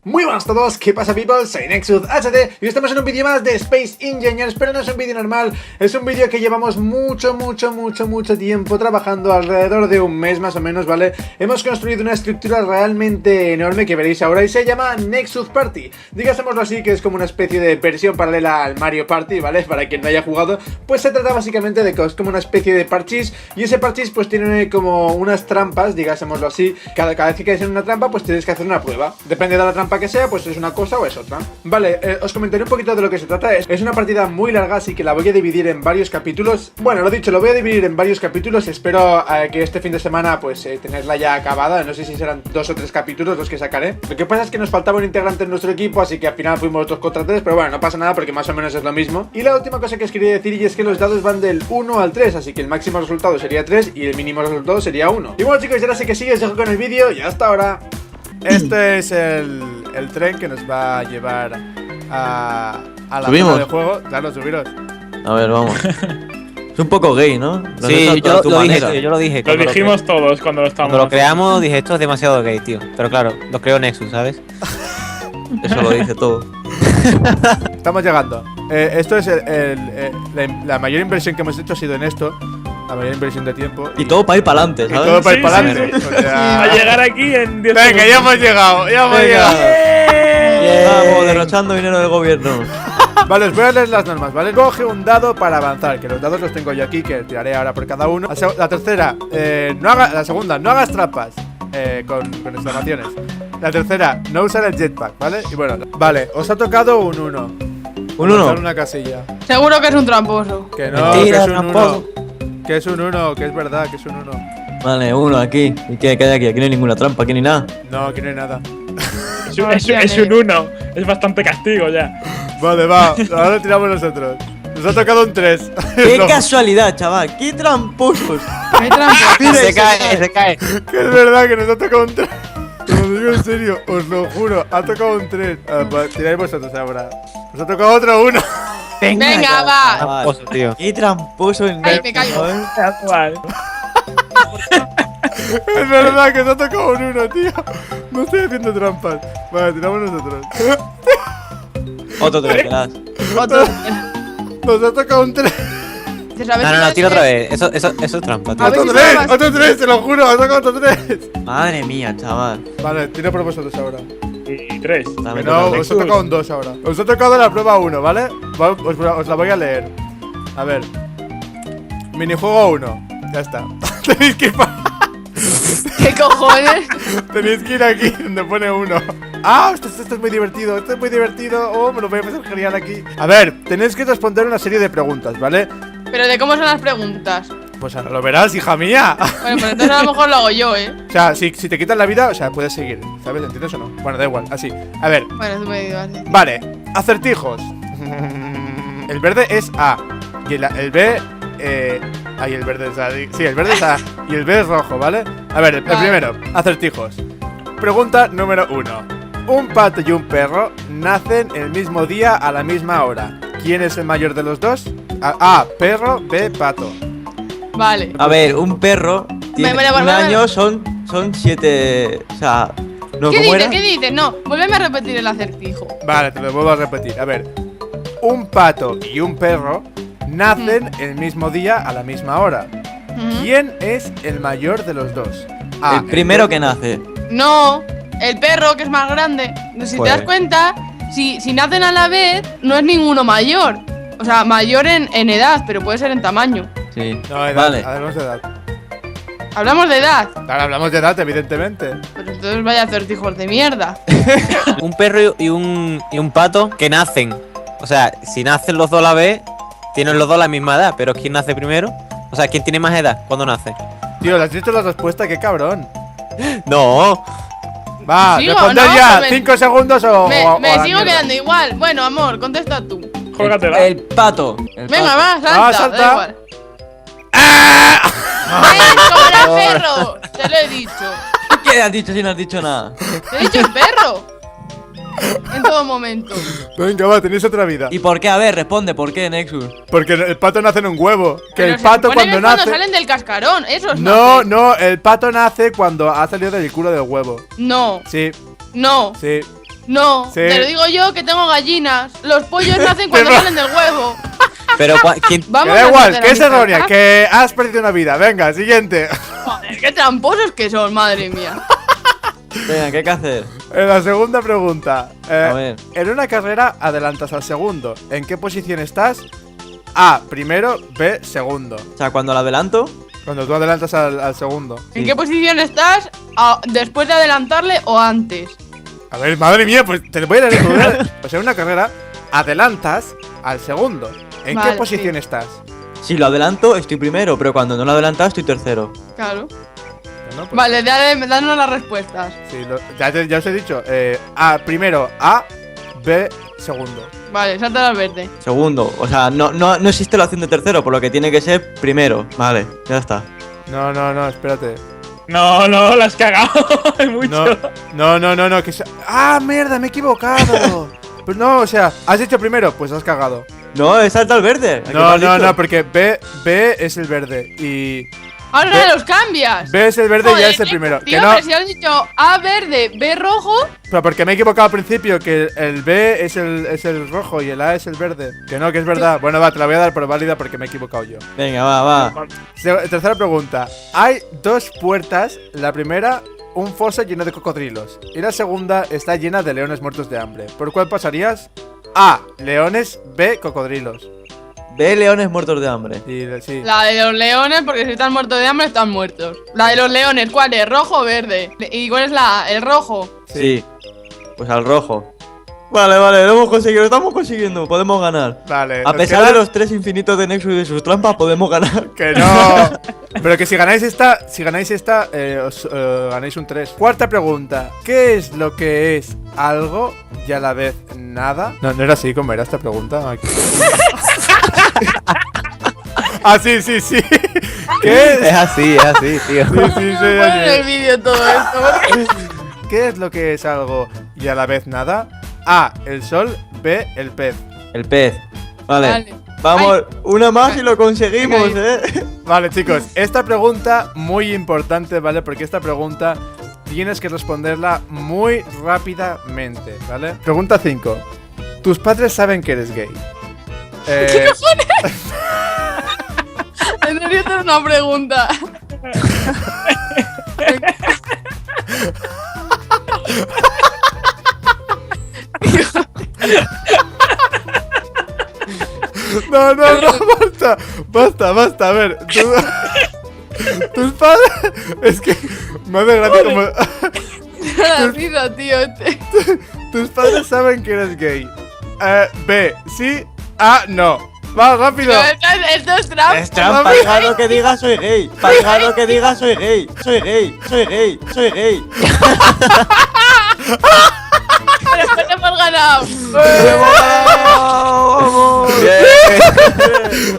Muy buenas a todos, ¿qué pasa people? Soy Nexus HD y estamos en un vídeo más de Space Engineers, pero no es un vídeo normal, es un vídeo que llevamos mucho tiempo trabajando, alrededor de un mes más o menos, ¿vale? Hemos construido una estructura realmente enorme que veréis ahora y se llama Nexus Party. Digámoslo así, que es como una especie de versión paralela al Mario Party, ¿vale? Para quien no haya jugado, pues se trata básicamente de que es como una especie de parchís y ese parchís pues tiene como unas trampas, digámoslo así. Cada vez que caes en una trampa pues tienes que hacer una prueba, depende de la trampa que sea, pues es una cosa o es otra. Vale, os comentaré un poquito de lo que se trata. Es una partida muy larga, así que la voy a dividir en varios capítulos. Bueno, lo dicho, lo voy a dividir en varios capítulos. Espero que este fin de semana pues tenerla ya acabada. No sé si serán 2 o 3 capítulos los que sacaré. Lo que pasa es que nos faltaba un integrante en nuestro equipo, así que al final fuimos 2 contra 3, pero bueno, no pasa nada porque más o menos es lo mismo. Y la última cosa que os quería decir y es que los dados van del 1 al 3, así que el máximo resultado sería 3 y el mínimo resultado sería 1. Y bueno chicos, ya sé que sí, os dejo con el vídeo y hasta ahora. Este es el tren que nos va a llevar a la zona de juego. Claro, subiros. A ver, vamos. Es un poco gay, ¿no? Sí, yo lo dije. Lo dijimos todos cuando lo estábamos. Cuando lo creamos dije, esto es demasiado gay, tío. Pero claro, lo creó Nexus, ¿sabes? Eso lo dice todo. Estamos llegando. Esto es la mayor inversión que hemos hecho ha sido en esto. La mayor inversión de tiempo. Y todo para ir para adelante, ¿sabes? Y todo para ir para adelante. Sí. O sea... A llegar aquí en 10 Venga, ya hemos llegado, ya hemos llegado. Vamos, derrochando dinero del gobierno. Vale, os voy a leer las normas, ¿vale? Coge un dado para avanzar, que los dados los tengo yo aquí, que tiraré ahora por cada uno. La tercera, la segunda, no hagas trampas, con exclamaciones. La tercera, no usar el jetpack, ¿vale? Y bueno, vale, os ha tocado un 1. ¿Un 1? Una casilla. Seguro que es un tramposo. Que no, mentira, que es un 1. Que es un 1, que es verdad, que es un 1. Vale, 1 aquí. ¿Y qué hay aquí? Aquí no hay ninguna trampa, aquí ni nada. No, aquí no hay nada. Es un 1. Es bastante castigo ya. Vale, va. Ahora tiramos nosotros. Nos ha tocado un 3. ¡Qué casualidad, chaval! ¡Qué tramposos! Hay trampa. Se cae. Que es verdad que nos ha tocado un 3. Os lo digo en serio, os lo juro. Ha tocado un 3. Tiráis vosotros ahora. Nos ha tocado otro 1. Venga, va. Tramposo, tío. ¡Qué tramposo en Ay, me caigo. Es verdad que nos ha tocado un 1, tío. No estoy haciendo trampas. Vale, tiramos nosotros. Otro 3, que das. Otro. Nos ha tocado un 3. No, tira otra vez. Eso es trampa, tío. A ver si Otro 3, sabes. otro 3, te lo juro. Ha tocado otro 3. Madre mía, chaval. Vale, tiro por vosotros ahora. Y 3. Dame Que no, total. os ha tocado un 2 ahora. Os ha tocado la prueba 1, ¿vale? Os la voy a leer. A ver. Minijuego 1. Ya está. Tenéis que ir ¿Qué cojones? Tenéis que ir aquí donde pone 1. Ah, esto es muy divertido. Esto es muy divertido. Oh, me lo voy a pasar genial aquí. A ver, tenéis que responder una serie de preguntas, ¿vale? Pero de cómo son las preguntas. Pues ahora lo verás, hija mía. Bueno, pues entonces a lo mejor lo hago yo, ¿eh? O sea, si te quitas la vida, o sea, puedes seguir. ¿Sabes? ¿Entiendes o no? Bueno, da igual, así. A ver, Bueno, tú me digas. vale. Acertijos. El verde es A. Y el B. Ahí el verde es A. Sí, el verde es A. Y el B es rojo, ¿vale? A ver, el Vale. primero. Acertijos. Pregunta número 1. Un pato y un perro nacen el mismo día a la misma hora. ¿Quién es el mayor de los dos? A. Perro. B. Pato. Vale. A ver, un perro tiene Vale, un año, son 7. O sea, ¿no? ¿Qué ¿Cómo dices? era? ¿Qué dices? No, vuélveme a repetir el acertijo. Vale, te lo vuelvo a repetir. A ver. Un pato y un perro nacen el mismo día a la misma hora. Ujú. ¿Quién es el mayor de los dos? A. El primero que nace. No, el perro, que es más grande. Si Pues- te das cuenta, si nacen a la vez, no es ninguno mayor. O sea, mayor en edad, pero puede ser en tamaño. Sí. No, edad, Vale. hablamos de edad. Hablamos de edad. Ahora hablamos de edad, evidentemente. Pero entonces vaya acertijos de mierda. Un perro y un pato que nacen. O sea, si nacen los dos a la vez, tienen los dos la misma edad. Pero ¿quién nace primero? O sea, ¿quién tiene más edad cuando nace? Tío, ¿le has visto la respuesta? ¡Qué cabrón! No. Va, ¿Sigo responded o no? ya. Me- 5 segundos o Me a la sigo mierda. quedando igual. Bueno, amor, contesta tú. Juégatela. El pato. El Venga, pato. va, salta. salta. Da igual. ¡Ven, como era perro! Te lo he dicho. ¿Qué has dicho si no has dicho nada? Te he dicho el perro. En todo momento. Venga, va, tenéis otra vida. ¿Y por qué? A ver, responde, ¿por qué, Nexus? Porque el pato nace en un huevo. Que Pero el se pato supone que cuando es cuando nace. salen del cascarón. Eso es No, no, el pato nace cuando ha salido del culo del huevo. No, Sí, no. sí. No, Sí. te lo digo yo que tengo gallinas. Los pollos nacen cuando salen del huevo. Pero ¿quién? Que Vamos da a igual, hacer que es la errónea, mitad. que has perdido una vida. Venga, siguiente. Joder, qué tramposos que son, madre mía. Venga, ¿qué hay que hacer? En la segunda pregunta. A ver. En una carrera adelantas al segundo. ¿En qué posición estás? A, primero, B, segundo. O sea, cuando la adelanto, Cuando tú adelantas al segundo. ¿En Sí. qué posición estás? ¿Después de adelantarle o antes? A ver, madre mía, pues te lo voy a leer. Pues en una carrera adelantas al segundo. ¿En Vale, qué posición sí. estás? si lo adelanto, estoy primero, pero cuando no lo adelanto, estoy tercero. Claro. No, pues, Vale, danos las respuestas. sí, ya os he dicho. A, primero, A, B, segundo. Vale, salta al verde. Segundo, o sea, no existe la opción de tercero, por lo que tiene que ser primero. Vale, ya está. No, espérate. No, la has cagado. Hay mucho. No, que ¡Ah, mierda, me he equivocado! Pues no, o sea, has dicho primero, pues has cagado. No, salta al verde. ¿a qué me No, has dicho? porque B es el verde y Ahora Ve- los cambias. B es el verde y Joder, ya es el primero. Tío, Que no, pero si has dicho A verde, B rojo. pero porque me he equivocado al principio, que el B es el rojo y el A es el verde. Que no, que es verdad. Bueno, va, te la voy a dar por válida porque me he equivocado yo. Venga, va. Tercera pregunta. Hay dos puertas. La primera, un foso lleno de cocodrilos. Y la segunda está llena de leones muertos de hambre. ¿Por cuál pasarías? A, leones. B, cocodrilos. Ve leones muertos de hambre. Sí. La de los leones, porque si están muertos de hambre, están muertos. La de los leones, ¿cuál es? ¿Rojo o verde? ¿Y cuál es la A? El rojo. Sí. Pues al rojo. Vale, lo hemos conseguido, lo estamos consiguiendo, podemos ganar. Vale. A nos pesar quedan- de los 3 infinitos de Nexus y de sus trampas, podemos ganar. Que no. Pero que si ganáis esta, os ganáis un 3. Cuarta pregunta. ¿Qué es lo que es algo y a la vez nada? No era así como era esta pregunta. Aquí. Ah, sí. ¿Qué Es es? así, tío. Sí, Pon en el así. vídeo todo esto. porque- ¿Qué es lo que es algo y a la vez nada? A, el sol. B, el pez. El pez. Vale. Vale. Vamos, una más y lo conseguimos, Venga, Vale, chicos, esta pregunta muy importante, ¿vale? Porque esta pregunta tienes que responderla muy rápidamente, ¿vale? Pregunta 5. ¿Tus padres saben que eres gay? En serio, esta es una pregunta. No, basta, a ver. Tus padres... Es que me hace gracia como... La risa, tío. Tus padres saben que eres gay. B, sí. A, no. Va, rápido. Pero esto es trampa. Es trampa. Paigado que diga soy gay. Paigado que diga soy gay. Soy gay. Pero después hemos ganado. ¡Vamos!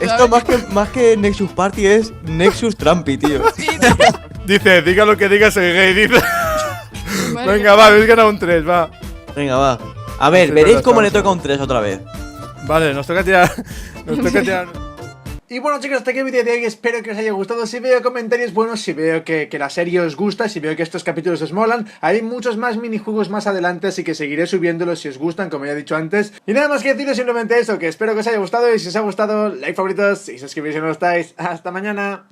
Esto más que Nexus Party es Nexus Trumpy, tío. Dice, diga lo que diga, soy gay, dice. Madre Venga, va, habéis ganado un 3, va. Venga, va. A ver, Sí, veréis pero cómo le estamos- toca un 3 otra vez. Vale, nos toca tirar. Y bueno, chicos, hasta aquí el vídeo de hoy. Espero que os haya gustado. Si veo comentarios buenos, si veo que la serie os gusta, si veo que estos capítulos os molan, hay muchos más minijuegos más adelante, así que seguiré subiéndolos si os gustan, como ya he dicho antes. Y nada más que deciros, simplemente eso, que espero que os haya gustado. Y si os ha gustado, like, favoritos y suscribiros si no lo estáis. Hasta mañana.